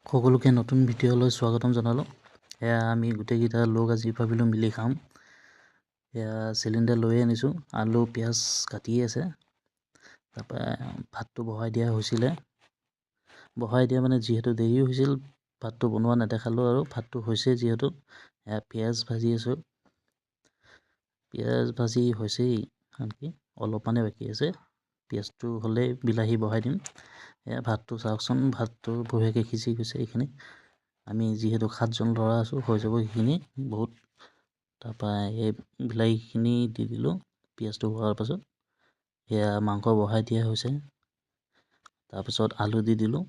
সকলোকে নতুন ভিডিঅ'লৈ স্বাগতম জনালোঁ। এয়া আমি গোটেইকেইটা লগ আজি ভাবিলোঁ মিলি খাম। এয়া চিলিণ্ডাৰ লৈ আনিছোঁ, আলু পিঁয়াজ কাটিয়ে আছে। তাৰপৰা ভাতটো বহাই দিয়া হৈছিলে। বহাই দিয়া মানে যিহেতু দেৰি হৈছিল, ভাতটো বনোৱা নেদেখালোঁ আৰু ভাতটো হৈছে যিহেতু এয়া পিঁয়াজ ভাজি আছোঁ। পিঁয়াজ ভাজি হৈছেই, আনকি অলপমানে বাকী আছে। পিঁয়াজটো হ'লে বিলাহী বহাই দিম। এয়া ভাতটো চাওকচোন, ভাতটো বঢ়িয়াকৈ সিজি গৈছে। এইখিনি আমি যিহেতু 7জন ল'ৰা আছোঁ, হৈ যাব সেইখিনি বহুত। তাৰপৰা এই বিলাহীখিনি দি দিলোঁ পিঁয়াজটো হোৱাৰ পাছত। এয়া মাংস বহাই দিয়া হৈছে। তাৰপিছত আলু দি দিলোঁ।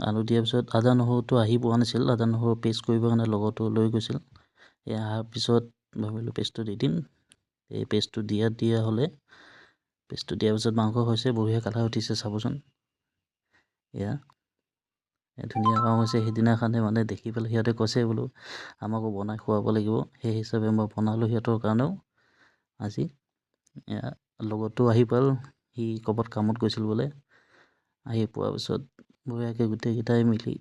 আলু দিয়াৰ পিছত আদা নহৰুটো আহি পোৱা নাছিল, আদা নহৰু পেষ্ট কৰিবৰ কাৰণে লগতো লৈ গৈছিল। এয়া অহাৰ পিছত ভাবিলোঁ পেষ্টটো দি দিম। এই পেষ্টটো দিয়া হ'লে পেষ্টটো দিয়াৰ পিছত মাংস হৈছে, বঢ়িয়া কালাৰ উঠিছে চাবচোন। এয়া ধুনীয়া কাম হৈছে। সেইদিনাখনে মানে দেখি পেলাই সিহঁতে কৈছে বোলো আমাকো বনাই খুৱাব লাগিব, সেই হিচাপে মই বনালোঁ সিহঁতৰ কাৰণেও আজি। এয়া লগতো আহি পাল, সি ক'ৰবাত কামত গৈছিল বোলে। আহি পোৱাৰ পিছত বঢ়িয়াকৈ গোটেইকেইটাই মিলি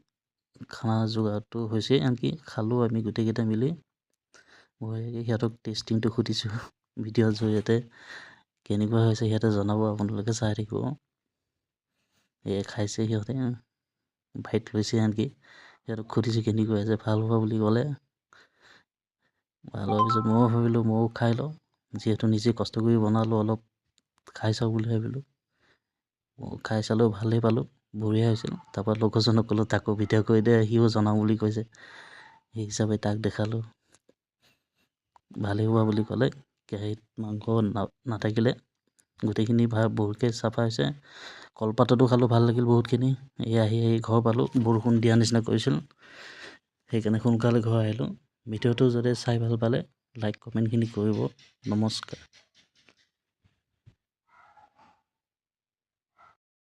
খানা যোগাৰটো হৈছে, আনকি খালোঁ আমি গোটেইকেইটা মিলি। বঢ়িয়াকৈ সিহঁতক টেষ্টিংটো সুধিছোঁ ভিডিঅ'ৰ জৰিয়তে, কেনেকুৱা হৈছে সিহঁতে জনাব, আপোনালোকে চাই থাকিব। এয়া খাইছে সিহঁতে, বাইট লৈছে। আনকি সিহঁতক সুধিছোঁ কেনেকুৱা হৈছে, ভাল হোৱা বুলি ক'লে। ভাল হোৱাৰ পিছত ময়ো ভাবিলোঁ ময়ো খাই লওঁ, যিহেতু নিজে কষ্ট কৰি বনালোঁ, অলপ খাই চাওঁ বুলি ভাবিলোঁ। খাই চালোঁ, ভালেই পালোঁ, বঢ়িয়া হৈছিল। তাৰপৰা লগৰজনক ক'লোঁ তাকো ভিডিঅ' কৰি দে, সিও জনাওঁ বুলি কৈছে। সেই হিচাপে তাক দেখালোঁ, ভালেই হোৱা বুলি ক'লে। কেৰাহীত মাংস নাথাকিলে, গোটেইখিনি বহুতকৈ চাফা হৈছে। কলপাততো খালোঁ, ভাল লাগিল বহুতখিনি। এই আহি ঘৰ পালোঁ, বৰষুণ দিয়া নিচিনা কৰিছিল, সেইকাৰণে সোনকালে ঘৰ আহিলোঁ। ভিডিঅ'টো যদি চাই ভাল পালে লাইক কমেণ্টখিনি কৰিব। নমস্কাৰ।